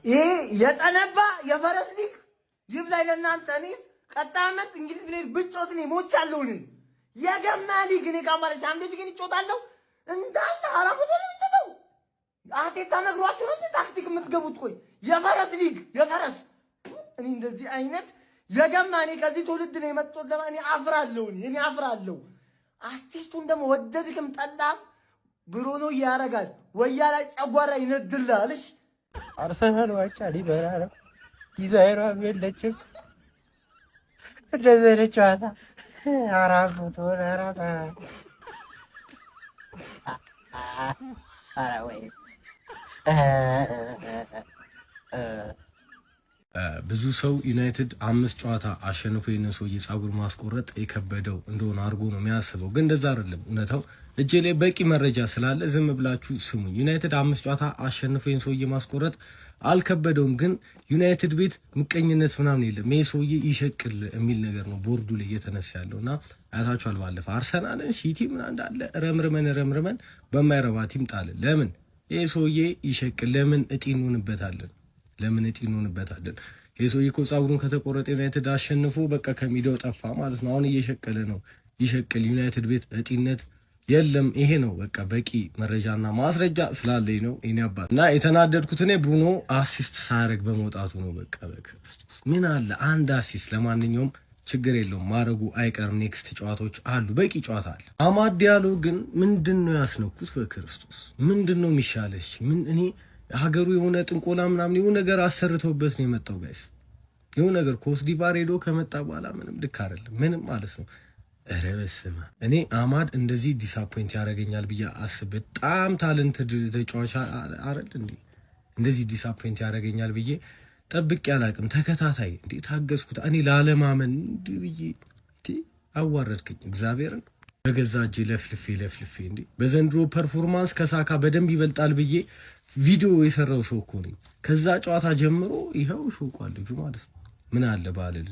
ይሄ የጠነባ የፈረስ ሊግ ይብላኝ ለእናንተ። እኔ ቀጣይ ዓመት እንግሊዝ ብሌድ ብጮት እኔ ሞቻለሁ። እኔ የገማ ሊግ እኔ ካምባላ ሻምፒዮንስ ግን ይጮታለሁ እንዳለ አራፉት ነው አቴታ ነግሯችሁ ነው ታክቲክ የምትገቡት። ቆይ የፈረስ ሊግ የፈረስ እኔ እንደዚህ አይነት የገማ እኔ ከዚህ ትውልድ ነው የመጣሁት። ለማን አፍራለሁ እኔ አፍራለሁ። አርቲስቱን ደግሞ ወደድክም ጠላም ብሩኖ ያረጋል ወያ ላይ ጨጓራ ይነድልልሽ። አርሰናል ዋቻ ሊበራራ ዲዛይሯ የለችም እንደዚህ አይነት ጨዋታ አራፉት ወራራታ አራወይ ብዙ ሰው ዩናይትድ 5 ጨዋታ አሸንፎ የነሱ የጻጉር ማስቆረጥ የከበደው እንደሆነ አርጎ ነው የሚያስበው። ግን እንደዛ አይደለም እውነታው። እጄ ላይ በቂ መረጃ ስላለ ዝም ብላችሁ ስሙ። ዩናይትድ 5 ጨዋታ አሸንፎ የነሱ ማስቆረጥ አልከበደውም። ግን ዩናይትድ ቤት ምቀኝነት ምናምን የለም። ይሄ ሰውዬ ይሸቅል የሚል ነገር ነው ቦርዱ ላይ እየተነሳ ያለውና አያታችኋል። ባለፈ አርሰናልን ሲቲ ምን እንዳለ ረምርመን በማይረባ ቲም ጣለ። ለምን ይሄ ሰውዬ ይሸቅል? ለምን እጢ እንሆንበታለን? ይሄ ሰውዬ እኮ ጻጉሩን ከተቆረጠ ዩናይትድ አሸንፎ በቃ ከሚዲያው ጠፋ ማለት ነው። አሁን እየሸቀለ ነው። ይሸቅል። ዩናይትድ ቤት እጢነት የለም። ይሄ ነው በቃ በቂ መረጃና ማስረጃ ስላለኝ ነው እኔ አባት እና የተናደድኩት እኔ ብሩኖ አሲስት ሳያደርግ በመውጣቱ ነው። በቃ ምን አለ አንድ አሲስት። ለማንኛውም ችግር የለውም ማረጉ አይቀርም። ኔክስት ጨዋታዎች አሉ፣ በቂ ጨዋታ አለ። አማድ ዲያሎ ግን ምንድነው ያስነኩት? በክርስቶስ ምንድነው የሚሻለሽ? ምን እኔ ሀገሩ የሆነ ጥንቆላ ምናምን የሆነ ነገር አሰርተውበት ነው የመጣው ጋይስ። የሆነ ነገር ኮስዲቫር ሄዶ ከመጣ በኋላ ምንም ልክ አይደለም ምንም ማለት ነው። ኧረ በስመ አብ እኔ አማድ እንደዚህ ዲስአፖይንት ያደርገኛል ብዬ አስብ። በጣም ታለንትድ ተጫዋች አይደል እንዴ? እንደዚህ ዲስአፖይንት ያደርገኛል ብዬ ጠብቄ አላቅም። ተከታታይ እንዴ ታገስኩት እኔ ላለማመን እንዴ ብዬ አዋረድከኝ እግዚአብሔርን በገዛ እጄ ለፍልፌ እንዴ በዘንድሮ ፐርፎርማንስ ከሳካ በደንብ ይበልጣል ብዬ ቪዲዮ የሰራው ሰው እኮ ነኝ። ከዛ ጨዋታ ጀምሮ ይሄው ሾቋል ልጁ ማለት ነው። ምን አለ ባልል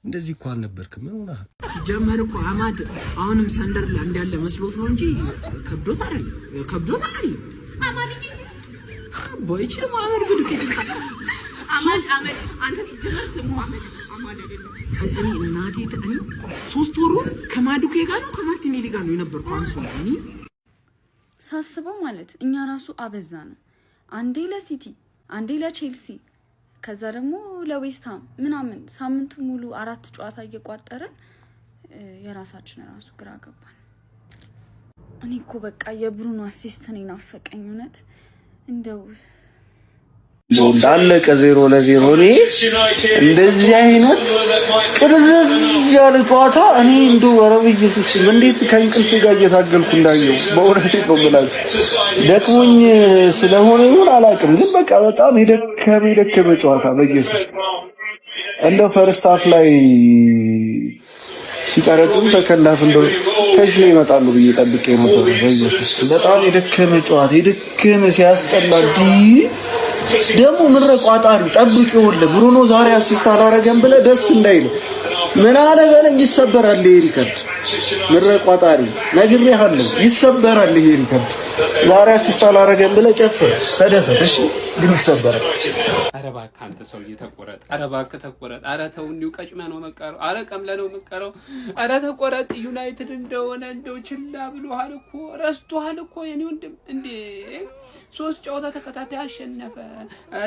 እንደዚህ እኮ አልነበርክም። ምን ሆነህ ሲጀመር እኮ አማድ አሁንም ሰንደርላንድ ያለ መስሎት ነው እንጂ ከብዶት አይደለም። አማድ እንጂ ቦይች ነው አማድ ጉድ ከዚህ አማድ አንተ ሲጀመር ስሙ አማድ አይደለም። እኔ እናቴ ተጠኝ 3 ወሩ ከማዱኬ ጋር ነው ከማርቲኔሊ ጋር ነው የነበርኩ አንሱ እኔ ሳስበው ማለት እኛ ራሱ አበዛ ነው። አንዴ ለሲቲ አንዴ ለቼልሲ ከዛ ደግሞ ለዌስትሃም ምናምን ሳምንቱ ሙሉ 4 ጨዋታ እየቋጠረን የራሳችን ራሱ ግራ ገባን። እኔ እኮ በቃ የብሩኖ አሲስት ነው ናፈቀኝ እውነት እንደው እንዳለቀ 0-0 እኔ እንደዚህ አይነት ቅርዝዝ ያለ ጨዋታ እኔ እንደው ወረብ ኢየሱስ እንዴት ከእንቅልፍ ጋር እየታገልኩ እንዳየው በእውነት ነው ብላችሁ ደክሞኝ ስለሆነ ይሁን አላውቅም፣ ግን በቃ በጣም የደከመ ጨዋታ በኢየሱስ እንደ ፈርስት ሃፍ ላይ ሲቀረጹ ተከላፍ እንደው ተሽሎ ይመጣሉ ብዬ ጠብቄ ነበር። በኢየሱስ በጣም የደከመ ጨዋታ የደከመ ሲያስጠላ ደግሞ ምድረ ቋጣሪ ጠብቂውል ብሩኖ ዛሬ አሲስት አላረገም ብለ ደስ እንዳይል ምን አለ በለኝ ይሰበራል። ይሄ ሪከርድ ምድረ ቋጣሪ ነግሬሃለሁ፣ ይሰበራል ይሄ ሪከርድ። ዛሬ አሲስት አላረገም ብለ ጨፍር ተደሰት፣ እሺ ግን ይሰበራል። ኧረ እባክህ አንተ ሰውዬ ተቆረጥ፣ ኧረ እባክህ ተቆረጥ፣ ኧረ ተው እንዲሁ ቀጭመ ነው መቀረው፣ ኧረ ቀምለ ነው መቀረው፣ ኧረ ተቆረጥ። ዩናይትድ እንደሆነ እንደው ችላ ብሎሃል እኮ ረስቶሃል እኮ የኔ ወንድም እንዴ 3 ጨዋታ ተከታታይ አሸነፈ።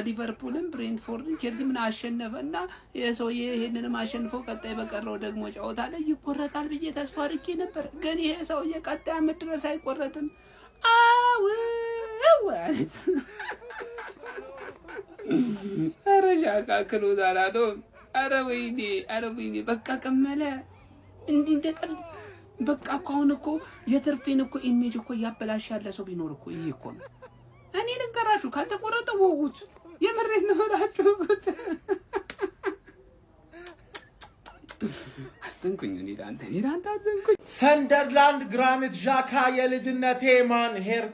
ሊቨርፑልን፣ ብሬንትፎርድን፣ ቼልሲን አሸነፈና የሰውዬ ይሄንንም አሸንፈው ቀጣይ በቀረው ደግሞ ጨዋታ ላይ ይቆረጣል ብዬ ተስፋ አድርጌ ነበር። ግን ይሄ ሰውዬ ቀጣይ ዓመት ድረስ አይቆረጥም። ኧረ ሻካክሉ ዛላዶ ኧረ ወይኔ በቃ ቀመለ እንዲህ እንደቀል በቃ እኮ አሁን እኮ የትርፌን እኮ ኢሜጅ እኮ እያበላሽ ያለ ሰው ቢኖር እኮ ይሄ እኮ ነው። እኔ ልንገራችሁ ካልተቆረጠ ወውት የምሬት ነው እላችሁ አዘንኩኝ እኔ ዳንተ አዘንኩኝ። ሰንደርላንድ ግራኒት ዣካ የልጅነቴ ማን ሄር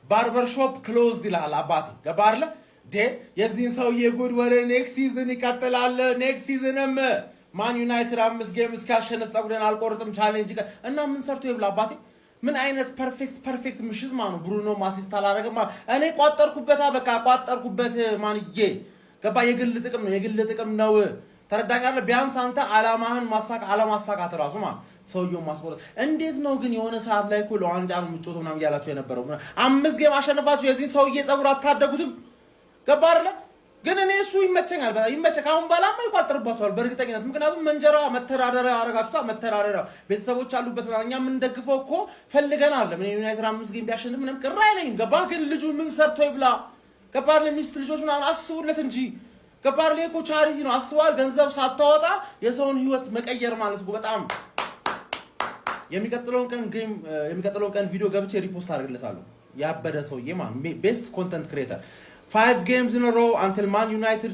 ባርበር ሾፕ ክሎዝድ ይላል አባቴ ገባርለ የዚህን ሰውዬ ጉድ ወደ ኔክስት ሲዝን ይቀጥላል። ኔክስት ሲዝንም ማን ዩናይትድ 5 ጌም እስካሸነፍ ጸጉረን አልቆርጥም ቻሌንጅ እና ምን ሰርቶ ይብላ አባቴ ምን አይነት ፐርፌክት ምሽት ማለት ነው። ብሩኖ አሲስት አላደረገም። እኔ ቋጠርኩበት፣ በቃ ቋጠርኩበት። ማንዬ ገባ። የግል ጥቅም ነው። ተረዳኛለህ? ቢያንስ አንተ አላማሳካት ራሱ ማለት ሰውየው ማስቦለት እንዴት ነው ግን? የሆነ ሰዓት ላይ እኮ ለዋንጫ ነው የምትጮተው ምናምን እያላችሁ የነበረው 5 ጌም አሸነፋችሁ። የዚህ ሰውዬ ፀጉር አታደጉትም። ገባ አይደለ? ግን እኔ እሱ ይመቸኛል፣ በጣም ይመቸኝ። አሁን ባላማ ይቋጥርባቸዋል በእርግጠኝነት። ምክንያቱም መንጀራ መተዳደሪያ አረጋችሁታ። መተዳደሪያ ቤተሰቦች አሉበት። እኛ የምንደግፈው እኮ ፈልገናል። ምን ዩናይትድ 5 ጌም ቢያሸንፍ ምንም ቅር አይለኝም። ገባ? ግን ልጁ ምን ሰርቶ ይብላ? ገባ? ለሚስት ልጆች ምናምን አስቡለት እንጂ ገባ? እኮ ቻሪቲ ነው። አስበዋል? ገንዘብ ሳታወጣ የሰውን ህይወት መቀየር ማለት እኮ በጣም የሚቀጥለውን ቀን ቪዲዮ ገብቼ ሪፖስት አድርግለታለሁ። ያበደ ሰውዬ ማለት ቤስት ኮንተንት ክሬተር 5 games in a row until Man United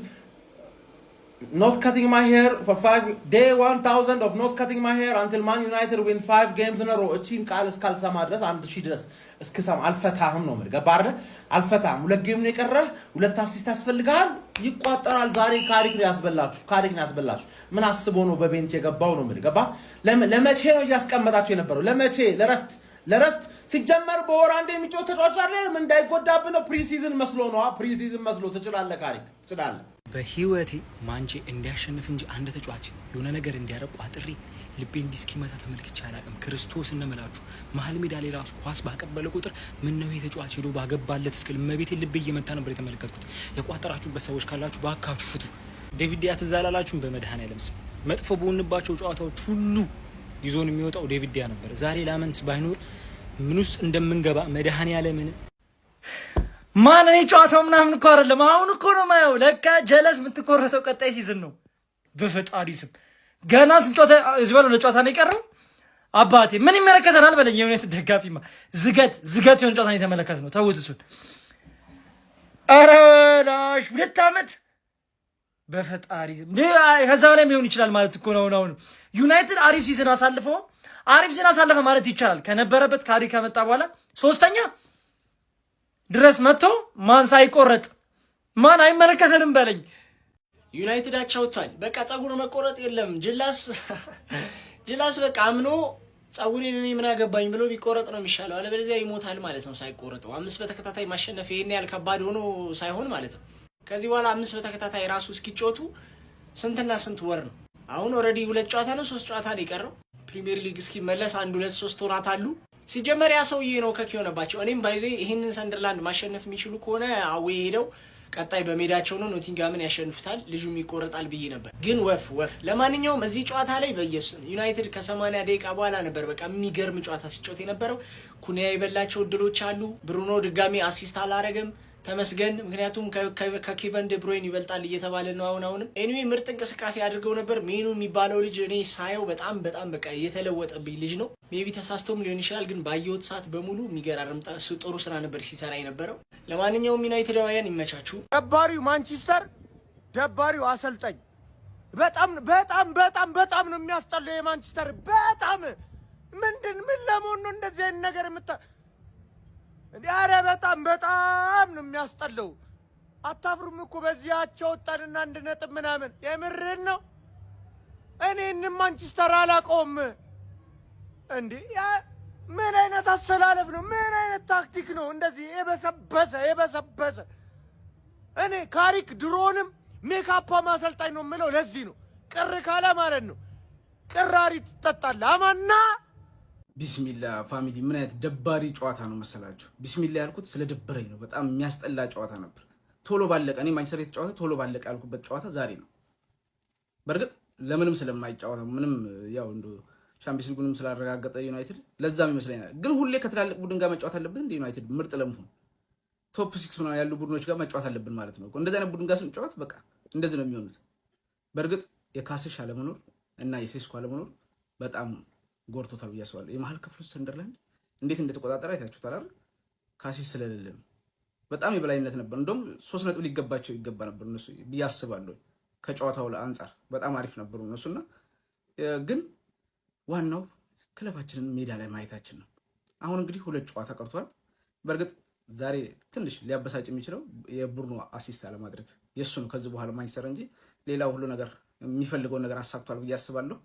not cutting my hair for 5 day 1000 of not cutting my hair until Man United win 5 games in a row እቺን ቃል እስካልሰማ ድረስ 1000 ድረስ እስከሰማ አልፈታህም ነው ማለት ገባህ አይደል? አልፈታህም። 2 ጌም ነው የቀረህ፣ 2 አሲስት ያስፈልጋል። ይቋጠራል። ዛሬ ካሪክ ነው ያስበላችሁ። ምን አስቦ ነው በቤንች የገባው ነው ማለት ገባህ? ለመቼ ነው እያስቀመጣችሁ የነበረው? ለመቼ? ለረፍት ሲጀመር በወር አንዴ የሚጮህ ተጫዋች አይደለም። እንዳይጎዳብህ ነው። ፕሪሲዝን መስሎ ትችላለህ። ካሪክ ትችላለህ። በህይወቴ ማንቼ እንዲያሸንፍ እንጂ አንድ ተጫዋች የሆነ ነገር እንዲያረቁ አጥሪ ልቤ እንዲስኪመታ ተመልክቼ አላውቅም። ክርስቶስ እንምላችሁ መሀል ሜዳ ላይ ራሱ ኳስ ባቀበለ ቁጥር ምን ነው የተጫዋች ሄዶ ባገባለት እስክል መቤቴ ልቤ እየመታ ነበር የተመለከትኩት። የቋጠራችሁበት ሰዎች ካላችሁ ባካችሁ ፍቱ። ዴቪድ ዲያ ትዝ አላላችሁም? በመድኃኔዓለም ስም መጥፎ በሆንባቸው ጨዋታዎች ሁሉ ይዞን የሚወጣው ዴቪድ ዲያ ነበር። ዛሬ ላመንስ ባይኖር ምን ውስጥ እንደምንገባ መድኃኔዓለምን ማን እኔ ጨዋታው ምናምን እኮ አይደለም። አሁን እኮ ነው ማየው። ለካ ጀለስ የምትቆረጠው ቀጣይ ሲዝን ነው። በፈጣሪ ስም ገና ስንጮታ እዚህ ባለው ለጨዋታ ነው የቀረው። አባቴ ምን ይመለከተናል በለኝ። የዩናይትድ ደጋፊማ ዝገት የሆነ ጨዋታ ነው የተመለከትነው። ተውት እሱን። ኧረ ላሽ 2 ዓመት በፈጣሪ ስም ከዛ በላይ ሊሆን ይችላል ማለት እኮ ነው። አሁን ዩናይትድ አሪፍ ሲዝን አሳለፈ ማለት ይቻላል። ከነበረበት ካሪ ከመጣ በኋላ 3ኛ ድረስ መጥቶ ማን ሳይቆረጥ ማን አይመለከተንም በለኝ። ዩናይትድ አቻውታል። በቃ ጸጉር መቆረጥ የለም። ጅላስ በቃ አምኖ ጸጉሬን እኔ ምን አገባኝ ብሎ ቢቆረጥ ነው የሚሻለው። አለበለዚያ ይሞታል ማለት ነው ሳይቆረጠው። 5 በተከታታይ ማሸነፍ ይሄን ያህል ከባድ ሆኖ ሳይሆን ማለት ነው። ከዚህ በኋላ 5 በተከታታይ ራሱ እስኪጮቱ ስንትና ስንት ወር ነው። አሁን ኦልሬዲ 2 ጨዋታ ነው 3 ጨዋታ ነው የቀረው። ፕሪሚየር ሊግ እስኪመለስ 1 2 3 ወራት አሉ። ሲጀመር ያ ሰውዬ ነው ከኪ ሆነባቸው። እኔም ባይዜ ይሄንን ሰንደርላንድ ማሸነፍ የሚችሉ ከሆነ አዌ ሄደው ቀጣይ በሜዳቸው ነው ኖቲንጋምን ያሸንፉታል፣ ልጁም ይቆረጣል ብዬ ነበር። ግን ወፍ ለማንኛውም እዚህ ጨዋታ ላይ በኢየሱስ ዩናይትድ ከ80 ደቂቃ በኋላ ነበር በቃ የሚገርም ጨዋታ ሲጮት የነበረው። ኩኒያ የበላቸው እድሎች አሉ። ብሩኖ ድጋሚ አሲስት አላረገም። ተመስገን። ምክንያቱም ከኬቨን ደ ብሩይን ይበልጣል እየተባለ ነው አሁንም። ኤኒዌይ ምርጥ እንቅስቃሴ አድርገው ነበር። ሜኑ የሚባለው ልጅ እኔ ሳየው በጣም በቃ የተለወጠብኝ ልጅ ነው። ሜቢ ተሳስቶም ሊሆን ይችላል፣ ግን ባየሁት ሰዓት በሙሉ የሚገራርም ጥሩ ስራ ነበር ሲሰራ የነበረው። ለማንኛውም ዩናይትዳውያን ይመቻችሁ። ደባሪው ማንቸስተር፣ ደባሪው አሰልጣኝ በጣም ነው የሚያስጠላው። የማንቸስተር በጣም ምን ለመሆን ነው እንደዚህ አይነት ነገር ኧረ በጣም ነው የሚያስጠላው። አታፍሩም እኮ በዚያቸው ወጣንና 1 ነጥብ ምናምን። የምርን ነው። እኔን ማንቸስተር አላውቀውም እንዴ! ምን አይነት አሰላለፍ ነው? ምን አይነት ታክቲክ ነው? እንደዚህ የበሰበሰ እኔ ካሪክ ድሮንም ሜካፓ ማሰልጣኝ ነው የምለው ለዚህ ነው። ቅር ካለ ማለት ነው ቅራሪ ትጠጣለህ አማና። ቢስሚላ ፋሚሊ ምን አይነት ደባሪ ጨዋታ ነው መሰላችሁ? ቢስሚላ ያልኩት ስለደበረኝ ነው። በጣም የሚያስጠላ ጨዋታ ነበር። ቶሎ ባለቀ። እኔ ማንቸስተር የተጫወተ ቶሎ ባለቀ ያልኩበት ጨዋታ ዛሬ ነው። በእርግጥ ለምንም ስለማይጫወታ ምንም ያው እንደ ቻምፒየንስ ሊጉንም ስላረጋገጠ ዩናይትድ ለዛም ይመስለኛል። ግን ሁሌ ከትላልቅ ቡድን ጋር መጫወት አለበት እንደ ዩናይትድ ምርጥ ለመሆን ቶፕ 6 ምናምን ያሉ ቡድኖች ጋር መጫወት አለብን ማለት ነው። እንደዚህ አይነት ቡድን ጋር ስንጫወት በቃ እንደዚህ ነው የሚሆኑት። በእርግጥ የካስሽ አለመኖር እና የሴስኮ አለመኖር በጣም ጎርቶታል ብዬ አስባለሁ። የመሀል ክፍሉ ሰንደርላንድ እንዴት እንደተቆጣጠረ አይታችሁታል አይደል? ካስሽ ስለሌለ በጣም የበላይነት ነበር። እንደውም 3 ነጥብ ሊገባቸው ይገባ ነበር እነሱ ብዬ አስባለሁ። ከጨዋታው አንፃር በጣም አሪፍ ነበሩ እነሱና ግን ዋናው ክለባችንን ሜዳ ላይ ማየታችን ነው። አሁን እንግዲህ 2 ጨዋታ ቀርቷል። በእርግጥ ዛሬ ትንሽ ሊያበሳጭ የሚችለው የቡርኖ አሲስት አለማድረግ የሱ ነው ከዚህ በኋላ ማንቸስተር እንጂ ሌላው ሁሉ ነገር የሚፈልገው ነገር አሳክቷል ብዬ አስባለሁ።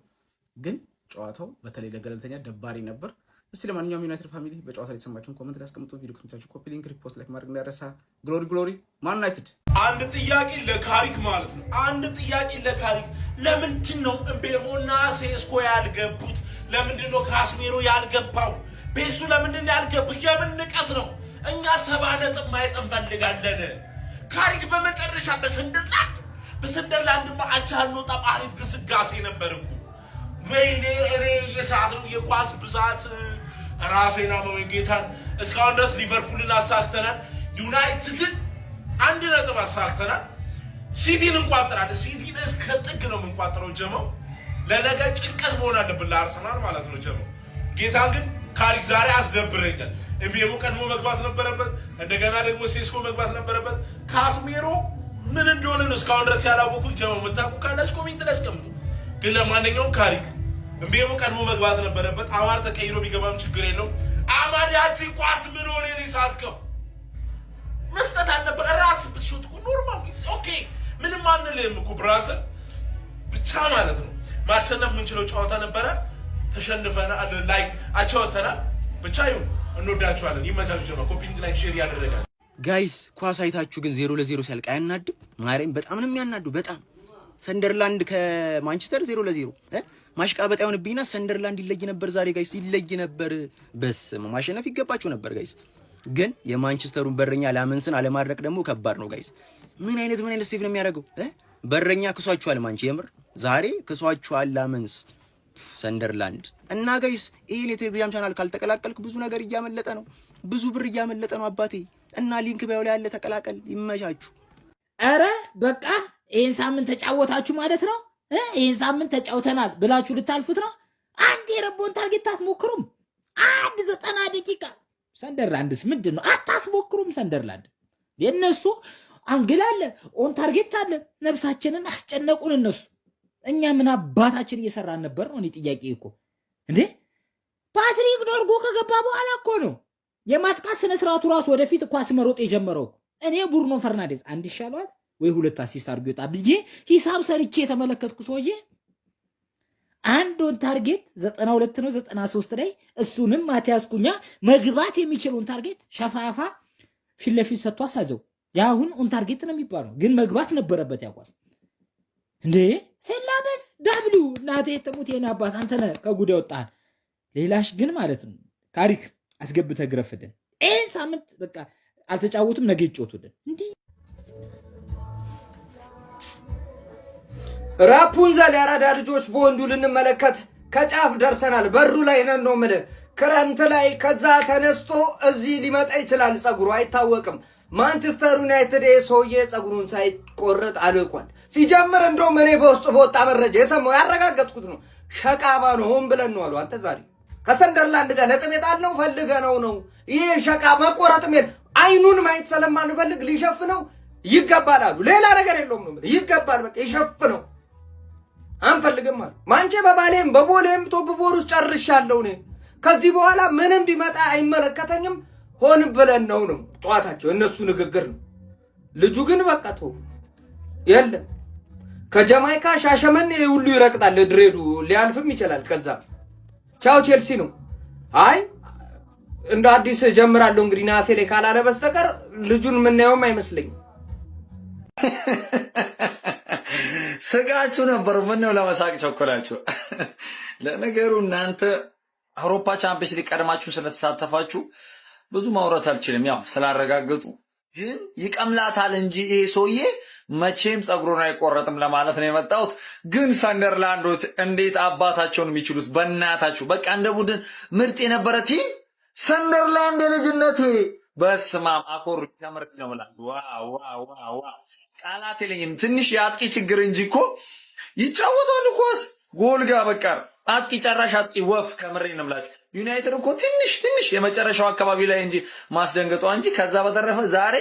ግን ጨዋታው በተለይ ለገለልተኛ ደባሪ ነበር። እስቲ ለማንኛውም ዩናይትድ ፋሚሊ በጨዋታ ላይ የተሰማችሁን ኮሜንት ላይ አስቀምጡ። ቪዲዮ ከተመቻችሁ ኮፒ ሊንክ፣ ሪፖስት፣ ላይክ ማድረግ እንዳይረሳ። ግሎሪ ማን ዩናይትድ። አንድ ጥያቄ ለካሪክ ማለት ነው። አንድ ጥያቄ ለካሪክ ለምንድን ነው እምቤሞና ሴስኮ ያልገቡት? ለምንድን ነው ካስሜሮ ያልገባው? ቤሱ ለምንድን ነው ያልገቡት? የምን ንቀት ነው? እኛ 7 ነጥብ ማየት እንፈልጋለን። ካሪክ በመጨረሻ በሰንደርላንድ አቻ አንወጣም። አሪፍ ግስጋሴ ነበር እኮ ወይኔ እኔ የሰዓት ነው የኳስ ብዛት ራሴና መመንጌታን እስካሁን ድረስ ሊቨርፑልን አሳክተናል። ዩናይትድን 1 ነጥብ አሳክተናል። ሲቲን እንቋጥራለን። ሲቲን እስከ ጥግ ነው የምንቋጥረው። ጀመው ለነገ ጭንቀት መሆን አለብን ለአርሰናል ማለት ነው። ጀመው ጌታን ግን ካሪክ ዛሬ አስደብረኛል። እምቤሞ ቀድሞ መግባት ነበረበት። እንደገና ደግሞ ሴስኮ መግባት ነበረበት። ካስሜሮ ምን እንደሆነ ነው እስካሁን ድረስ ያላወቁት። ጀመው የምታውቁ ካላችሁ ኮሜንት ላይ አስቀምጡ። ግን ለማንኛውም ካሪክ እምቤሞ ቀድሞ መግባት ነበረበት። አማር ተቀይሮ ቢገባም ችግር የለውም። አማድ ያቺ ኳስ ምን ሆነ ነው ሳትከው መስጠት አለበት። ራስ ብትሾት እኮ ኖርማል ኦኬ፣ ምንም አንልም እኮ ብራዘር። ብቻ ማለት ነው ማሸነፍ የምንችለው ጨዋታ ነበረ። ተሸንፈናል፣ ላይክ አቻወተናል። ብቻ ይሁን፣ እንወዳችኋለን። ይመቻችሁ። ጀማ ኮፒ ላይክ ሼር ያደረጋል። ጋይስ ኳስ አይታችሁ ግን 0-0 ሲያልቅ አያናድም? ማርያም በጣም ነው የሚያናዱ። በጣም ሰንደርላንድ ከማንቸስተር 0-0 ማሽቃበጥ አይሆንብኝና ሰንደርላንድ ይለይ ነበር ዛሬ ጋይስ፣ ይለይ ነበር። በስመ ማሸነፍ ይገባችሁ ነበር ጋይስ። ግን የማንቸስተሩን በረኛ ላመንስን አለማድረቅ ደግሞ ከባድ ነው ጋይስ። ምን አይነት ሴቭ ነው የሚያደርገው? በረኛ ክሷችኋል። ማንቸ የምር ዛሬ ክሷችኋል ላመንስ ሰንደርላንድ። እና ጋይስ ይሄን የቴሌግራም ቻናል ካልተቀላቀልክ ብዙ ነገር እያመለጠ ነው፣ ብዙ ብር እያመለጠ ነው አባቴ። እና ሊንክ ባዩ ላይ ያለ ተቀላቀል። ይመቻችሁ። አረ በቃ ይሄን ሳምንት ተጫወታችሁ ማለት ነው። ይሄን ሳምንት ተጫውተናል ብላችሁ ልታልፉት ነው። አንድ የረቦን ታርጌት አትሞክሩም? 90 ደቂቃ ሰንደርላንድስ ምንድን ነው አታስሞክሩም? ሰንደርላንድ የነሱ አንግል አለ፣ ኦን ታርጌት አለ። ነፍሳችንን አስጨነቁን እነሱ። እኛ ምን አባታችን እየሰራን ነበር ነው? እኔ ጥያቄ እኮ እንዴ ፓትሪክ ዶርጎ ከገባ በኋላ እኮ ነው የማጥቃት ስነ ስርዓቱ ራሱ ወደፊት ኳስ መሮጥ የጀመረው። እኔ ቡርኖ ፈርናንዴዝ 1 ይሻለዋል ወይ 2 አሲስት አድርጎ ይወጣ ብዬ ሂሳብ ሰርቼ የተመለከትኩ ሰውዬ አንድ ኦን ታርጌት 92 ነው 93 ላይ እሱንም ማቲያስ ኩኛ መግባት የሚችለውን ታርጌት ሸፋፋ ፊት ለፊት ሰጥቶ አሳዘው። ያሁን ኦን ታርጌት ነው የሚባለው፣ ግን መግባት ነበረበት ያቋስ እንዴ ሰላበስ ዳብሊው እናቴ ተሙት የኔ አባት አንተ ነህ ከጉድ ያወጣን። ሌላሽ ግን ማለት ነው ካሪክ አስገብተህ ግረፍልን። ይሄን ሳምንት በቃ አልተጫወቱም፣ ነገ ይጫወቱልን እንዴ። ራፑንዘል ያራዳ ልጆች በወንዱ ልንመለከት ከጫፍ ደርሰናል። በሩ ላይ ነን ነው የምልህ። ክረምት ላይ ከዛ ተነስቶ እዚህ ሊመጣ ይችላል። ጸጉሩ አይታወቅም። ማንቸስተር ዩናይትድ ሰውዬ ጸጉሩን ሳይቆረጥ አልቋል። ሲጀምር እንደውም እኔ በውስጥ በወጣ መረጃ የሰማው ያረጋገጥኩት ነው። ሸቃባ ነው፣ ሆን ብለን ነው አሉ። አንተ ዛሬ ከሰንደርላንድ ጋር ነጥብ የጣልነው ፈልገነው ነው። ይሄ ሸቃ መቆረጥም አይኑን ማየት ስለማንፈልግ ሊሸፍነው ይገባል አሉ። ሌላ ነገር የለውም ነው ይገባል፣ በቃ ይሸፍነው አንፈልግም አሉ። ማንቼ በባሌም በቦሌም ቶፕ ፎር ውስጥ ጨርሻለሁ። እኔ ከዚህ በኋላ ምንም ቢመጣ አይመለከተኝም። ሆን ብለን ነው ጨዋታቸው፣ እነሱ ንግግር ነው። ልጁ ግን በቃ ተው የለም ከጀማይካ ሻሸመኔ ሁሉ ይረቅጣል። ድሬዱ ሊያልፍም ይችላል። ከዛ ቻው ቼልሲ ነው። አይ እንደ አዲስ ጀምራለሁ እንግዲህ ናሴ ላይ ካላለ በስተቀር ልጁን የምናየውም አይመስለኝም። ስጋችሁ ነበር። ምነው ለመሳቅ ቸኮላችሁ? ለነገሩ እናንተ አውሮፓ ቻምፒየንስ ሊግ ቀድማችሁ ስለተሳተፋችሁ ብዙ ማውራት አልችልም። ያው ስላረጋገጡ ግን ይቀምላታል እንጂ ይሄ ሰውዬ መቼም ጸጉሩን አይቆረጥም ለማለት ነው የመጣሁት። ግን ሰንደርላንዶች እንዴት አባታቸውን የሚችሉት በእናታችሁ። በቃ እንደ ቡድን ምርጥ የነበረ ቲም ሰንደርላንድ የልጅነቴ በስማም አኮር ተመረቅ ነው ማለት ዋው ቃላት የለኝም። ትንሽ የአጥቂ ችግር እንጂ እኮ ይጫወታሉ ኳስ ጎል ጋር በቃ አጥቂ ጨራሽ አጥቂ ወፍ ከምሬ ነው የምላችሁ። ዩናይትድ እኮ ትንሽ የመጨረሻው አካባቢ ላይ እንጂ ማስደንገጧ እንጂ ከዛ በተረፈ ዛሬ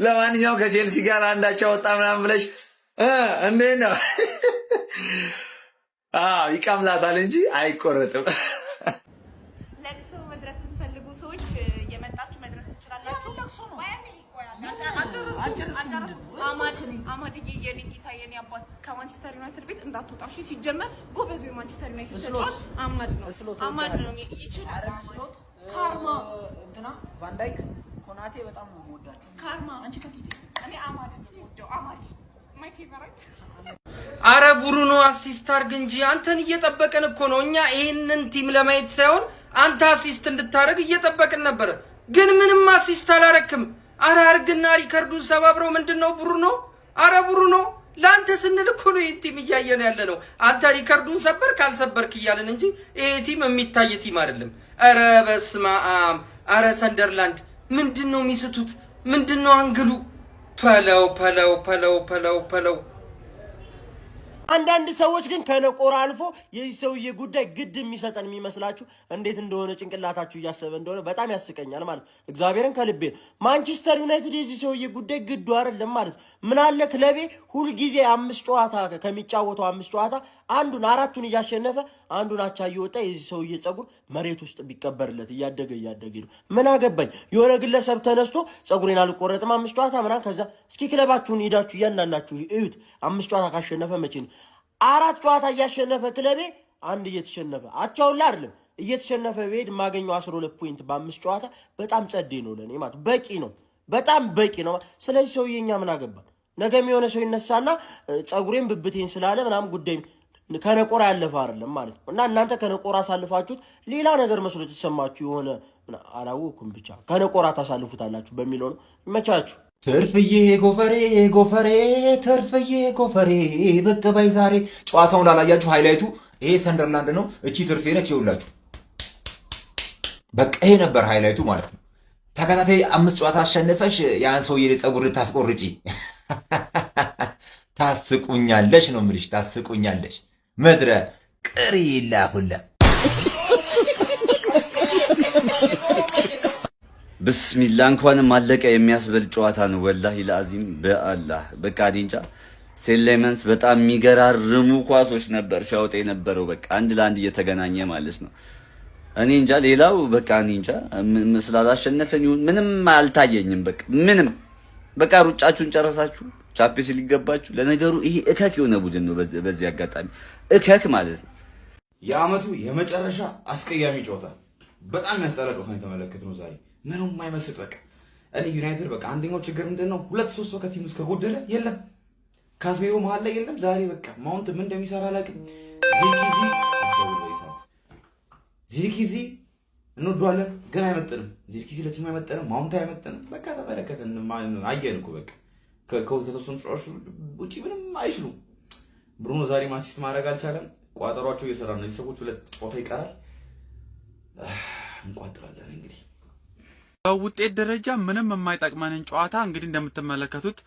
ለማንኛውም ከቼልሲ ጋር አንዳቸው ወጣ ምናምን ብለሽ እንዴት ነው? ይቀምላታል እንጂ አይቆረጥም። ለቅሶ መድረስ የምትፈልጉ ሰዎች የመጣችሁ መድረስ ትችላላችሁ። ለቅሶ ነው አማድ የኔ ጌታ የኔ አባት ከማንቸስተር ዩናይትድ ቤት እንዳትወጣ እሺ። ሲጀመር ጎበዙ የማንቸስተር ዩናይትድ ተጫዋች አማድ ነው ይችላል። ካርማ እንትና ቫንዳይክ ኮናቴ በጣም ነው የምወዳቸው። ካርማ አንቺ ከፊት እኔ አማድ ነው የምወደው። አማድ ማይ ፌቨራይት። አረ ብሩኖ አሲስት አድርግ እንጂ አንተን እየጠበቅን እኮ ነው። እኛ ይሄንን ቲም ለማየት ሳይሆን አንተ አሲስት እንድታረግ እየጠበቅን ነበር፣ ግን ምንም አሲስት አላረክም። አረ አርግና ሪከርዱን ሰባብረው። ምንድነው ብሩኖ? አረ ብሩኖ ላንተ ስንል እኮ ነው ይሄን ቲም እያየን ያለ ነው። አንተ ሪከርዱን ሰበር ካልሰበርክ እያልን እንጂ ይሄ ቲም የሚታይ ቲም አይደለም። አረ በስመ አብ! አረ ሰንደርላንድ ምንድነው የሚስቱት? ምንድነው አንግሉ? ፐለው አንዳንድ ሰዎች ግን ከነቆራ አልፎ የዚህ ሰውዬ ጉዳይ ግድ የሚሰጠን የሚመስላችሁ እንዴት እንደሆነ ጭንቅላታችሁ እያሰበ እንደሆነ በጣም ያስቀኛል ማለት ነው። እግዚአብሔርን ከልቤ ማንቸስተር ዩናይትድ የዚህ ሰውዬ ጉዳይ ግዱ አይደለም ማለት ነው። ምን አለ ክለቤ ሁልጊዜ 5 ጨዋታ ከሚጫወተው 5 ጨዋታ አንዱን 4ቱን እያሸነፈ አንዱን አቻ እየወጣ የዚህ ሰውዬ ጸጉር መሬት ውስጥ ቢቀበርለት እያደገ ነው። ምን አገባኝ? የሆነ ግለሰብ ተነስቶ ጸጉሬን አልቆረጥም 5 ጨዋታ ምናምን። ከዛ እስኪ ክለባችሁን ሄዳችሁ እያንዳንዳችሁ እዩት። 5 ጨዋታ ካሸነፈ መቼ ነው 4 ጨዋታ እያሸነፈ ክለቤ አንድ እየተሸነፈ አቻውላ አይደለም እየተሸነፈ ቤድ ማገኘው 12 ፖይንት በ5 ጨዋታ በጣም ጸዴ ነው ለኔ ማለት በቂ ነው። በጣም በቂ ነው። ስለዚህ ሰውዬኛ ምን አገባ? ነገም የሆነ ሰው ይነሳና ጸጉሬን ብብቴን ስላለ ምናምን ጉዳይ ከነቆራ ያለፈ አይደለም ማለት ነው። እና እናንተ ከነቆራ አሳልፋችሁት ሌላ ነገር መስሎ ተሰማችሁ የሆነ አላወኩም ብቻ ከነቆራ ታሳልፉታላችሁ በሚለው ነው። ይመቻችሁ። ትርፍዬ ጎፈሬ ትርፍዬ ጎፈሬ ብቅ በይ ዛሬ። ጨዋታውን ላላያችሁ ሃይላይቱ ይሄ ሰንደርላንድ ነው፣ እቺ ትርፌ ነች። ይኸውላችሁ በቃ ይሄ ነበር ሃይላይቱ ማለት ነው። ተከታታይ 5 ጨዋታ አሸንፈሽ ያን ሰውዬ ፀጉር ልታስቆርጪ ታስቁኛለሽ ነው የምልሽ፣ ታስቁኛለሽ ምድረ ቅሪላ ሁላ። ብስሚላ እንኳንም አለቀ የሚያስበል ጨዋታ ነው። ወላሂ ለአዚም በአላህ በቃ ዲንጃ ሴሌመንስ በጣም የሚገራርሙ ኳሶች ነበር ሻውጤ የነበረው። በቃ አንድ ለአንድ እየተገናኘ ማለት ነው። እኔ እንጃ ሌላው በቃ እኔ እንጃ ስላላሸነፈን ይሁን ምንም አልታየኝም። በቃ ምንም በቃ ሩጫችሁን ጨረሳችሁ፣ ቻምፒየንስ ሊግ ገባችሁ። ለነገሩ ይሄ እከክ የሆነ ቡድን ነው። በዚህ አጋጣሚ እከክ ማለት ነው። የአመቱ የመጨረሻ አስቀያሚ ጨዋታ፣ በጣም ያስጠላ ጨዋታ ነው የተመለከትነው ዛሬ። ምንም የማይመስል በቃ እኔ ዩናይትድ በቃ አንደኛው ችግር ምንድነው 2-3 ሰው ከቲም ውስጥ ከጎደለ የለም፣ ካስሜሮ መሀል ላይ የለም። ዛሬ በቃ ማውንት ምን እንደሚሰራ አላውቅም። ዚርኪዚ እንወዷለን ግን አይመጥንም። ዚርኪዚ ለቲም አይመጥንም፣ ማውንት አይመጥንም። በቃ ተመለከትን አየን እኮ በቃ ከተወሰኑ ጨዋታዎች ውጪ ምንም አይችሉም። ብሩኖ ዛሬ ማሲስት ማድረግ አልቻለም። ቋጠሯቸው እየሰራ ነው። ሰዎች 2 ጨዋታ ይቀራል፣ እንቋጥራለን እንግዲህ። በውጤት ደረጃ ምንም የማይጠቅመንን ጨዋታ እንግዲህ እንደምትመለከቱት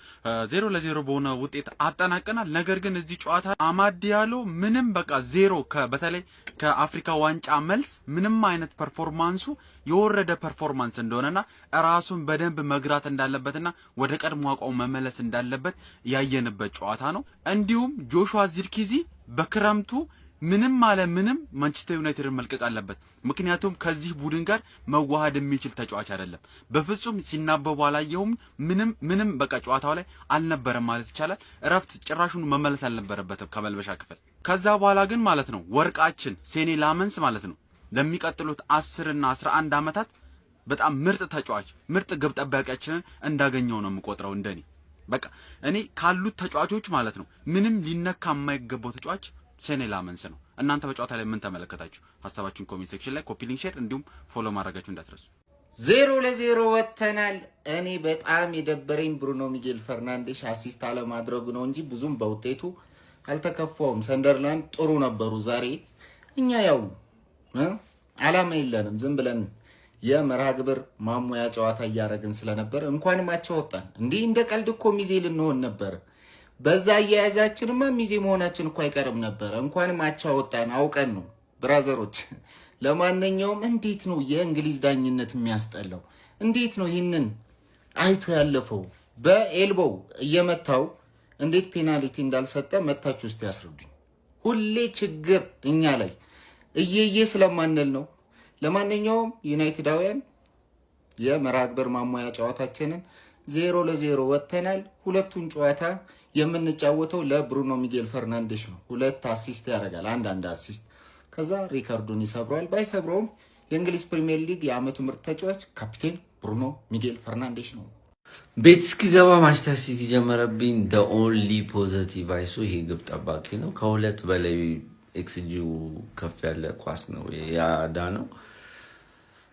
0-0 በሆነ ውጤት አጠናቀናል። ነገር ግን እዚህ ጨዋታ አማድ ዲያሎ ምንም በቃ ዜሮ በተለይ ከአፍሪካ ዋንጫ መልስ ምንም አይነት ፐርፎርማንሱ የወረደ ፐርፎርማንስ እንደሆነና ራሱን በደንብ መግራት እንዳለበትና ወደ ቀድሞ አቋሙ መመለስ እንዳለበት ያየንበት ጨዋታ ነው። እንዲሁም ጆሹዋ ዚርኪዚ በክረምቱ ምንም ማንቸስተር ዩናይትድን መልቀቅ አለበት። ምክንያቱም ከዚህ ቡድን ጋር መዋሃድ የሚችል ተጫዋች አይደለም። በፍጹም ሲናበቡ አላየሁም። ምንም በቃ ጨዋታው ላይ አልነበረም ማለት ይቻላል። እረፍት ጭራሹን መመለስ አልነበረበትም ከመልበሻ ክፍል። ከዛ በኋላ ግን ማለት ነው ወርቃችን ሴኔ ላመንስ ማለት ነው ለሚቀጥሉት 10 እና 11 ዓመታት በጣም ምርጥ ተጫዋች ምርጥ ግብ ጠባቂያችንን እንዳገኘው ነው የምቆጥረው እንደኔ። በቃ እኔ ካሉት ተጫዋቾች ማለት ነው ምንም ሊነካ የማይገባው ተጫዋች ሴኔ ላመንስ ነው። እናንተ በጨዋታ ላይ ምን ተመለከታችሁ? ሐሳባችሁን ኮሜንት ሴክሽን ላይ ኮፒ ሊንክ፣ ሼር እንዲሁም ፎሎ ማድረጋችሁ እንዳትረሱ። 0-0 ወጥተናል። እኔ በጣም የደበረኝ ብሩኖ ሚጌል ፈርናንዴሽ አሲስት አለማድረጉ ነው እንጂ ብዙም በውጤቱ አልተከፋውም። ሰንደርላንድ ጥሩ ነበሩ ዛሬ። እኛ ያው አላማ የለንም፣ ዝም ብለን የመርሃ ግብር ማሙያ ጨዋታ እያደረግን ስለነበር እንኳንም አቻ ወጣን። እንዲህ እንደ ቀልድ እኮ ሚዜ ልንሆን ነበር። በዛ አያያዛችንማ ሚዜ መሆናችን እኮ አይቀርም ነበር። እንኳንም አቻ ወጣን፣ አውቀን ነው ብራዘሮች። ለማንኛውም እንዴት ነው የእንግሊዝ ዳኝነት የሚያስጠላው? እንዴት ነው ይህንን አይቶ ያለፈው? በኤልቦው እየመታው እንዴት ፔናልቲ እንዳልሰጠ መታችሁ ውስጥ ያስረዱኝ። ሁሌ ችግር እኛ ላይ እየየ ስለማንል ነው። ለማንኛውም ዩናይትዳውያን የመርሃ ግብር ማሟያ ጨዋታችንን 0-0 ወጥተናል። ሁለቱን ጨዋታ የምንጫወተው ለብሩኖ ሚጌል ፈርናንዴሽ ነው። 2 አሲስት ያደርጋል፣ አንድ አሲስት። ከዛ ሪካርዱን ይሰብረዋል። ባይሰብረውም የእንግሊዝ ፕሪሚየር ሊግ የዓመቱ ምርጥ ተጫዋች ካፒቴን ብሩኖ ሚጌል ፈርናንዴሽ ነው። ቤት እስክገባ ማንቸስተር ሲቲ ጀመረብኝ። ደ ኦንሊ ፖዘቲቭ አይሱ ይሄ ግብ ጠባቂ ነው። ከ2 በላይ ኤክስጂው ከፍ ያለ ኳስ ነው ያዳ ነው።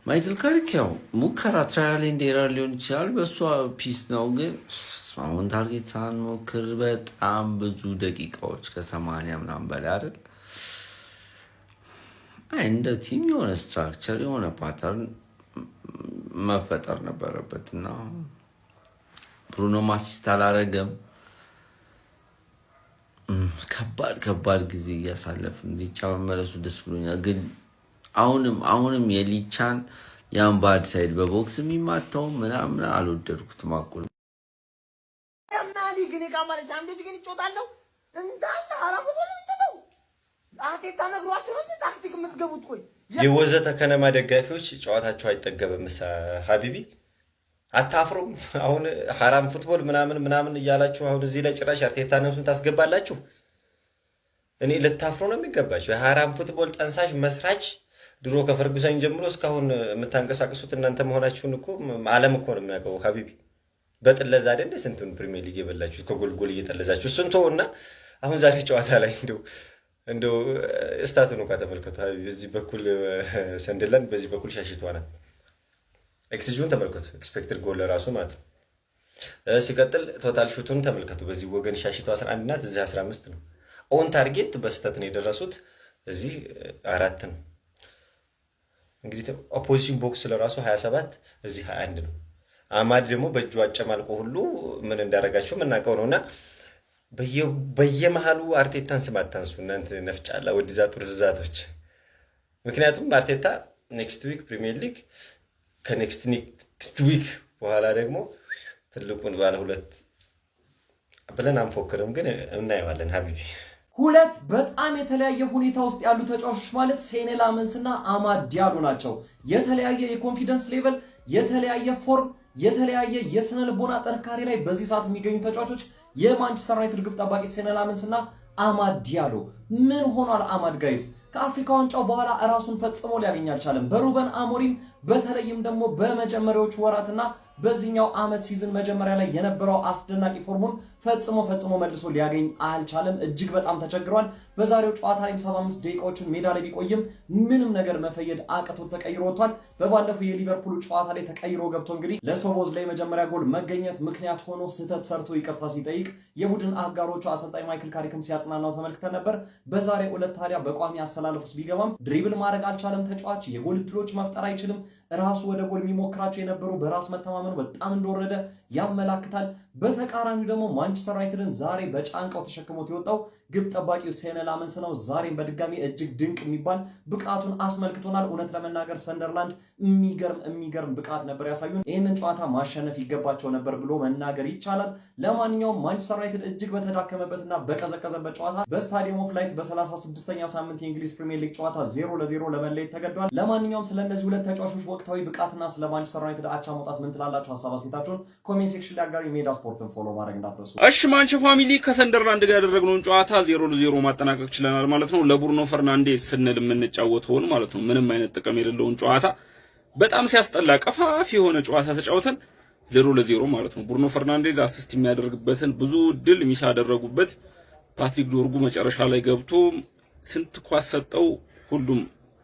ማይክል ካሪክ ያው ሙከራ ትራያል ኤንድ ኤረር ሊሆን ይችላል፣ በእሷ ፒስ ነው። ግን አሁን ታርጌት ሳንሞክር በጣም ብዙ ደቂቃዎች ከ80 ምናምን በላይ አይደል። እንደ ቲም የሆነ ስትራክቸር የሆነ ፓተርን መፈጠር ነበረበት እና ብሩኖ አሲስት አላረገም። ከባድ ጊዜ እያሳለፍን ሊቻ መመለሱ ደስ ብሎኛል። ግን አሁንም የሊቻን ያን ባድ ሳይድ በቦክስ የሚማታው ምናምን አልወደድኩትም። አቁል ያማሊ ግን ካማለ ሳምቤት ግን ይጮታለው እንዳለ አራፉ ነው አቴታ ነግሯችሁ ነው ታክቲክ የምትገቡት። ቆይ የወዘተ ከነማ ደጋፊዎች ጨዋታቸው አይጠገብም። ሀቢቢ አታፍሩም? አሁን ሐራም ፉትቦል ምናምን እያላችሁ አሁን እዚህ ላይ ጭራሽ አርቴታ ነሱን ታስገባላችሁ። እኔ ልታፍሩ ነው የሚገባችሁ። የሐራም ፉትቦል ጠንሳሽ መስራች ድሮ ከፈርጉሰን ጀምሮ እስካሁን የምታንቀሳቅሱት እናንተ መሆናችሁን እኮ ዓለም እኮ ነው የሚያውቀው። ሀቢቢ በጥለዛ አይደል ስንቱን ፕሪሚየር ሊግ የበላችሁ ከጎልጎል እየጠለዛችሁ ስንቱ እና አሁን ዛሬ ጨዋታ ላይ እንደው ስታቱን እንኳን ተመልከቱ። በዚህ በኩል ሰንደርላንድ በዚህ በኩል ሻሽቷ ናት። ኤክስጂውን ተመልከቱ፣ ኤክስፔክትድ ጎል ለራሱ ማለት ነው። ሲቀጥል ቶታል ሹቱን ተመልከቱ። በዚህ ወገን ሻሽቷ 11 ናት፣ እዚህ 15 ነው። ኦን ታርጌት በስተት ነው የደረሱት፣ እዚህ 4 ነው። እንግዲህ ኦፖዚሽን ቦክስ ለራሱ 27 እዚህ 21 ነው። አማድ ደግሞ በእጁ አጨማልቆ ሁሉ ምን እንዳረጋቸው የምናውቀው ነውና በየመሃሉ አርቴታን ስም አታንሱ እናንተ ነፍጫላ ወዲዛ ጡርዝዛቶች። ምክንያቱም አርቴታ ኔክስት ዊክ ፕሪሚየር ሊግ ከኔክስት ዊክ በኋላ ደግሞ ትልቁን ባለ 2 ብለን አንፎክርም፣ ግን እናየዋለን። ሀቢቢ 2 በጣም የተለያየ ሁኔታ ውስጥ ያሉ ተጫዋቾች ማለት ሴኔ ላመንስና አማድ ዲያሎ ናቸው። የተለያየ የኮንፊደንስ ሌቨል፣ የተለያየ ፎርም፣ የተለያየ የስነ ልቦና ጥንካሬ ላይ በዚህ ሰዓት የሚገኙ ተጫዋቾች የማንቸስተር ዩናይትድ ግብ ጠባቂ ሴኔ ላመንስና አማድ ዲያሎ። ምን ሆኗል አማድ ጋይዝ? ከአፍሪካ ዋንጫው በኋላ ራሱን ፈጽሞ ሊያገኝ አልቻለም። በሩበን አሞሪም በተለይም ደግሞ በመጀመሪያዎቹ ወራትና በዚህኛው ዓመት ሲዝን መጀመሪያ ላይ የነበረው አስደናቂ ፎርሙን ፈጽሞ መልሶ ሊያገኝ አልቻለም። እጅግ በጣም ተቸግሯል። በዛሬው ጨዋታ ላይ 75 ደቂቃዎችን ሜዳ ላይ ቢቆይም ምንም ነገር መፈየድ አቅቶት ተቀይሮ ወጥቷል። በባለፈው የሊቨርፑል ጨዋታ ላይ ተቀይሮ ገብቶ እንግዲህ ለሶቦዝ ላይ መጀመሪያ ጎል መገኘት ምክንያት ሆኖ ስህተት ሰርቶ ይቅርታ ሲጠይቅ የቡድን አጋሮቹ አሰልጣኝ ማይክል ካሪክም ሲያጽናናው ተመልክተን ነበር። በዛሬው ዕለት ታዲያ በቋሚ አሰላለፍ ውስጥ ቢገባም ድሪብል ማድረግ አልቻለም። ተጫዋች የጎል እድሎች መፍጠር አይችልም። ራሱ ወደ ጎል የሚሞክራቸው የነበሩ በራስ መተማመኑ በጣም እንደወረደ ያመላክታል። በተቃራኒው ደግሞ ማንቸስተር ዩናይትድን ዛሬ በጫንቃው ተሸክሞት የወጣው ግብ ጠባቂው ሴኔ ላመንስ ነው። ዛሬም በድጋሚ እጅግ ድንቅ የሚባል ብቃቱን አስመልክቶናል። እውነት ለመናገር ሰንደርላንድ የሚገርም ብቃት ነበር ያሳዩን። ይህንን ጨዋታ ማሸነፍ ይገባቸው ነበር ብሎ መናገር ይቻላል። ለማንኛውም ማንቸስተር ዩናይትድ እጅግ በተዳከመበትና በቀዘቀዘበት ጨዋታ በስታዲየም ኦፍ ላይት በ36ኛው ሳምንት የእንግሊዝ ፕሪሚየር ሊግ ጨዋታ 0-0 ለመለየት ተገዷል። ለማንኛውም ስለነዚህ ሁለት ተጫዋቾች ወቅታዊ ብቃትና ስለ ማንቸስተር ዩናይትድ አቻ መውጣት ምን ትላላችሁ? ሀሳብ አስተያየታችሁን ኮሜንት ሴክሽን ላይ አጋሪ። ሜዳ ስፖርትን ፎሎ ማድረግ እንዳትረሱ። እሺ ማንቸ ፋሚሊ ከሰንደርላንድ ጋር ያደረግነውን ጨዋታ 0-0 ማጠናቀቅ ችለናል ማለት ነው። ለብሩኖ ፈርናንዴዝ ስንል የምንጫወተውን ማለት ነው ምንም አይነት ጥቅም የሌለውን ጨዋታ በጣም ሲያስጠላ ቀፋፊ የሆነ ጨዋታ ተጫውተን 0-0 ማለት ነው። ብሩኖ ፈርናንዴዝ አሲስት የሚያደርግበትን ብዙ ድል ሚስ ያደረጉበት ፓትሪክ ዶርጉ መጨረሻ ላይ ገብቶ ስንት ኳስ ሰጠው፣ ሁሉም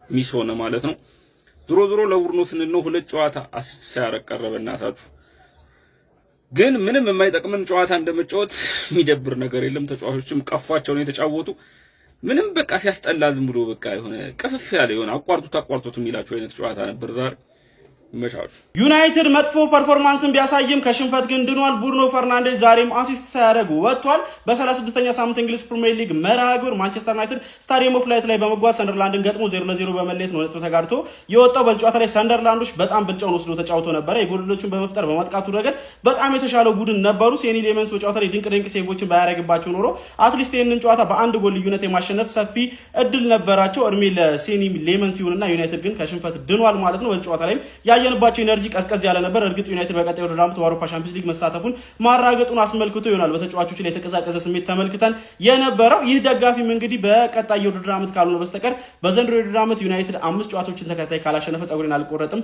ሚስ ሆነ ማለት ነው። ዞሮ ለብሩኖ ስንል ነው 2 ጨዋታ አሲስት ሲያረግ ቀረበ። እናታችሁ ግን ምንም የማይጠቅምን ጨዋታ እንደመጫወት የሚደብር ነገር የለም። ተጫዋቾችም ቀፏቸው ነው የተጫወቱ። ምንም በቃ ሲያስጠላ ዝም ብሎ በቃ የሆነ ቅፍፍ ያለ የሆነ አቋርጡት የሚላቸው አይነት ጨዋታ ነበር ዛሬ። መቻቹ ዩናይትድ መጥፎ ፐርፎርማንስን ቢያሳይም ከሽንፈት ግን ድኗል። ብሩኖ ፈርናንዴዝ ዛሬም አሲስት ሳያደርግ ወጥቷል። በ36ኛ ሳምንት እንግሊዝ ፕሪሚየር ሊግ መርሃ ግብር ማንቸስተር ዩናይትድ ስታዲየም ኦፍ ላይት ላይ በመጓዝ ሰንደርላንድን ገጥሞ 0-0 በመለየት ነው ነጥብ ተጋርቶ የወጣው። በዚህ ጨዋታ ላይ ሰንደርላንዶች በጣም ብልጫውን ወስዶ ተጫውቶ ነበረ። የጎሎችን በመፍጠር በማጥቃቱ ረገድ በጣም የተሻለው ቡድን ነበሩ። ሴኒ ሌመንስ በጨዋታ ላይ ድንቅ ሴቮችን ባያረግባቸው ኖሮ አትሊስት ይህንን ጨዋታ በአንድ ጎል ልዩነት የማሸነፍ ሰፊ እድል ነበራቸው። እድሜ ለሴኒ ሌመንስ ይሁንና ዩናይትድ ግን ከሽንፈት ድኗል ማለት ነው። በዚህ ጨዋታ ላይ ያየንባቸው ኢነርጂ ቀዝቀዝ ያለ ነበር። እርግጥ ዩናይትድ በቀጣዩ ውድድር ዓመት በአውሮፓ ሻምፒዮንስ ሊግ መሳተፉን ማራገጡን አስመልክቶ ይሆናል በተጫዋቾች ላይ የተቀዛቀዘ ስሜት ተመልክተን የነበረው። ይህ ደጋፊም እንግዲህ በቀጣዩ ውድድር ዓመት ካልሆነ በስተቀር በዘንድሮ ውድድር ዓመት ዩናይትድ 5 ጨዋታዎችን ተከታታይ ካላሸነፈ ጸጉሬን አልቆረጥም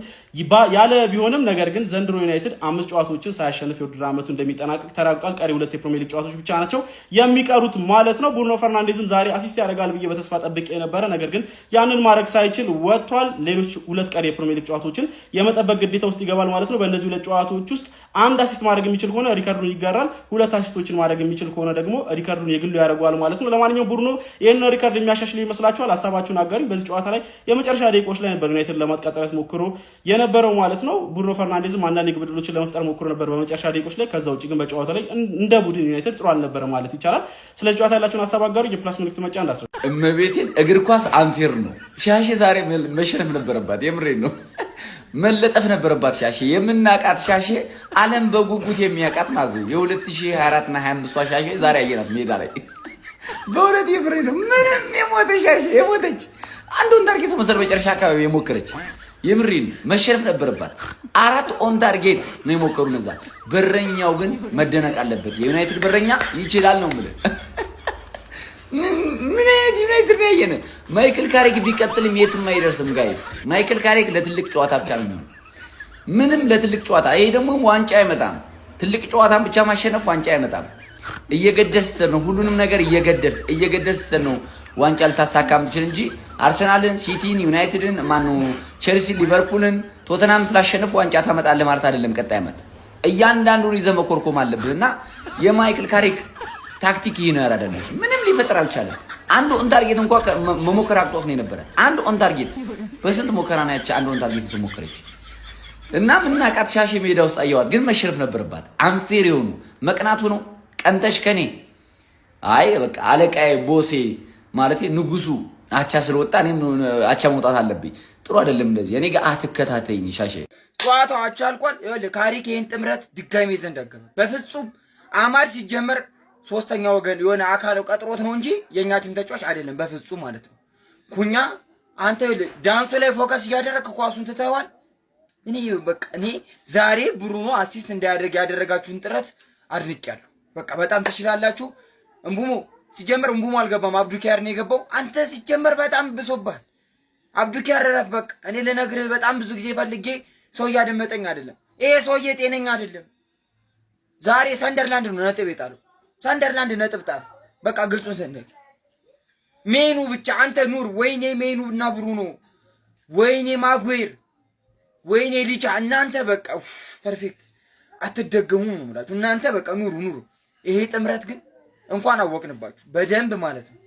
ያለ ቢሆንም ነገር ግን ዘንድሮ ዩናይትድ 5 ጨዋታዎችን ሳያሸንፍ የውድድር ዓመቱ እንደሚጠናቀቅ ተረጋግጧል። ቀሪ 2 የፕሪሚየር ሊግ ጨዋታዎች ብቻ ናቸው የሚቀሩት ማለት ነው። ብሩኖ ፈርናንዴዝም ዛሬ አሲስት ያደርጋል ብዬ በተስፋ ጠብቄ ነበረ። ነገር ግን ያንን ማድረግ ሳይችል ወጥቷል። ሌሎች 2 ቀሪ የፕሪሚየር ሊግ ጨዋታዎችን የመጠበቅ ግዴታ ውስጥ ይገባል ማለት ነው። በእነዚህ 2 ጨዋታዎች ውስጥ 1 አሲስት ማድረግ የሚችል ከሆነ ሪካርዱን ይጋራል። 2 አሲስቶችን ማድረግ የሚችል ከሆነ ደግሞ ሪካርዱን የግሉ ያደርገዋል ማለት ነው። ለማንኛውም ብሩኖ ይሄን ሪካርድ የሚያሻሽል ይመስላችኋል? ሀሳባችሁን አጋሩኝ። በዚህ ጨዋታ ላይ የመጨረሻ ደቂቃዎች ላይ ነበር ዩናይትድ ለማጥቃት ሞክሮ የነበረው ማለት ነው። ብሩኖ ፈርናንዴዝም አንዳንድ የግብ ዕድሎችን ለመፍጠር ሞክሮ ነበር በመጨረሻ ደቂቃዎች ላይ። ከዛ ውጭ ግን በጨዋታው ላይ እንደ ቡድን ዩናይትድ ጥሩ አልነበረ ማለት ይቻላል። ስለዚህ ጨዋታ ያላችሁን ሀሳብ አጋሩ። የፕላስ ምልክት መጫ እንዳትረሱ። እመቤቴን እግር ኳስ አንፌር ነው። ሻሼ ዛሬ መሸነፍ ነበረባት። የምሬን ነው። መለጠፍ ነበረባት። ሻሼ የምናቃት ሻሼ ዓለም በጉጉት የሚያቃት ማለት ነው። የ2024 እና 25 ሻሼ ዛሬ አየናት ሜዳ ላይ። በእውነት የምሬን ነው። ምንም የሞተ ሻሼ የሞተች አንዱን ታርጌት መሰል መጨረሻ አካባቢ የሞከረች የምሬን መሸነፍ ነበረባት። 4 ኦን ታርጌት ነው የሞከሩ ነዛ። በረኛው ግን መደነቅ አለበት። የዩናይትድ በረኛ ይችላል ነው ማለት ምን አይነት ዩናይትድ ነው ያየነ። ማይክል ካሪክ ቢቀጥልም የትም አይደርስም ጋይስ። ማይክል ካሪክ ለትልቅ ጨዋታ ብቻ ነው ምንም ለትልቅ ጨዋታ። ይሄ ደግሞ ዋንጫ አይመጣም። ትልቅ ጨዋታን ብቻ ማሸነፍ ዋንጫ አይመጣም። እየገደል ስትሰር ነው ሁሉንም ነገር እየገደል ስትሰር ነው ዋንጫ ልታሳካም ትችል እንጂ አርሰናልን፣ ሲቲን፣ ዩናይትድን ቼልሲ፣ ሊቨርፑልን፣ ቶተናም ስላሸነፉ ዋንጫ ታመጣለህ ማለት አይደለም። ቀጣይ ዓመት እያንዳንዱን ይዘህ መኮርኮም አለብህና የማይክል ካሪክ ታክቲክ ይሄ ነው ያራዳነው። ምንም ሊፈጠር አልቻለም። አንዱ ኦን ታርጌት እንኳን መሞከር አቅቶት ነው የነበረ። አንዱ ኦን ታርጌት በስንት ሞከራ ነው ያቺ አንዱ ኦን ታርጌት ተሞከረች እና ምናቃት ሻሼ ሜዳ ውስጥ አየዋት። ግን መሸነፍ ነበረባት። አንፌር የሆኑ መቅናቱ ነው ቀንተሽ ከኔ አይ በቃ አለቃዬ ቦሴ ማለት ንጉሱ አቻ ስለወጣ እኔም አቻ መውጣት አለብኝ። ጥሩ አይደለም እንደዚህ። እኔ ጋር አትከታተይኝ ሻሼ። ጨዋታው አቻ አልቋል። ይኸውልህ ካሪክ ይሄን ጥምረት ድጋሜ ዘንደገመ። በፍጹም አማድ ሲጀመር ሶስተኛ ወገን የሆነ አካል ቀጥሮት ነው እንጂ የኛ ቲም ተጫዋች አይደለም በፍጹም ማለት ነው። ኩኛ አንተ ይኸውልህ ዳንሱ ላይ ፎከስ እያደረግክ ኳሱን ትተዋል። እኔ ዛሬ ብሩኖ አሲስት እንዳያደርግ ያደረጋችሁን ጥረት አድንቄያለሁ። በቃ በጣም ትችላላችሁ። እምቡሞ ሲጀመር እምቡሞ አልገባም፣ አብዱኪያር ነው የገባው። አንተ ሲጀመር በጣም ብሶብሃል። አብዱኪያር ረፍ። በቃ እኔ ልነግርህ በጣም ብዙ ጊዜ ፈልጌ ሰው እያደመጠኝ አይደለም። ይሄ ሰውዬ ጤነኛ አይደለም። ዛሬ ሰንደርላንድ ነው ነጥብ የጣለው። ሰንደርላንድ ነጥብ ጣል። በቃ ግልጹን ሰንደል ሜኑ ብቻ አንተ ኑር። ወይኔ ሜኑ እና ብሩኖ፣ ወይኔ ማጉዌር፣ ወይኔ ሊቻ እናንተ በቃ ፐርፌክት አትደገሙ ነው የምላችሁ። እናንተ በቃ ኑሩ። ይሄ ጥምረት ግን እንኳን አወቅንባችሁ በደንብ ማለት ነው።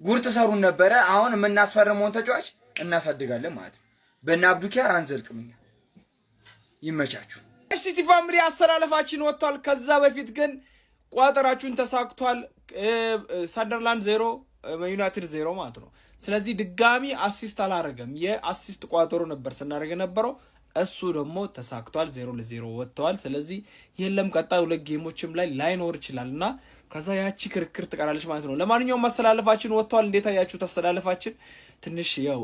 ጉር ተሰሩን ነበረ። አሁን የምናስፈርመውን ተጫዋች እናሳድጋለን ማለት ነው። በእነ አብዱኪያር አንዘልቅም። ይመቻችሁ። ሲቲ ፋሚሊ አሰላለፋችን ወጥቷል። ከዛ በፊት ግን ቋጠራችሁን ተሳክቷል። ሰንደርላንድ 0 ዩናይትድ 0 ማለት ነው። ስለዚህ ድጋሚ አሲስት አላረገም። የአሲስት ቋጠሮ ነበር ስናደርግ የነበረው። እሱ ደግሞ ተሳክቷል። 0-0 ወጥተዋል። ስለዚህ የለም ቀጣይ 2 ጌሞችም ላይ ላይኖር ይችላልና ከዛ ያቺ ክርክር ትቀራለች ማለት ነው። ለማንኛውም ማስተላለፋችን ወጥቷል። እንዴት አያችሁት? አስተላለፋችን ትንሽ ያው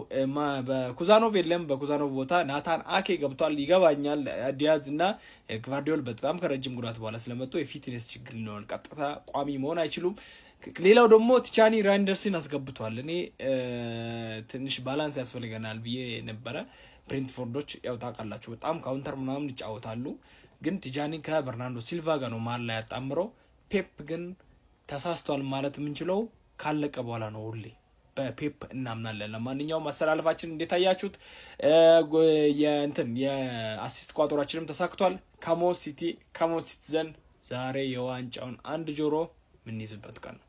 በኩዛኖቭ የለም። በኩዛኖቭ ቦታ ናታን አኬ ገብቷል። ይገባኛል። ዲያዝ እና ግቫርዲዮል በጣም ከረጅም ጉዳት በኋላ ስለመጡ የፊትነስ ችግር ነው። ቀጥታ ቋሚ መሆን አይችሉም። ሌላው ደግሞ ቲቻኒ ራይንደርስን አስገብቷል። እኔ ትንሽ ባላንስ ያስፈልገናል ብዬ ነበረ። ብሬንትፎርዶች ያው ታውቃላችሁ በጣም ካውንተር ምናምን ይጫወታሉ። ግን ቲቻኒ ከበርናንዶ ሲልቫ ጋር ነው መሀል ላይ ያጣምረው። ፔፕ ግን ተሳስቷል ማለት የምንችለው ካለቀ በኋላ ነው። ሁሌ በፔፕ እናምናለን። ለማንኛውም አሰላለፋችን እንዴት አያችሁት? የአሲስት ቋጠሯችንም ተሳክቷል። ካሞ ሲቲዘን ዛሬ የዋንጫውን 1 ጆሮ ምንይዝበት ቀን ነው።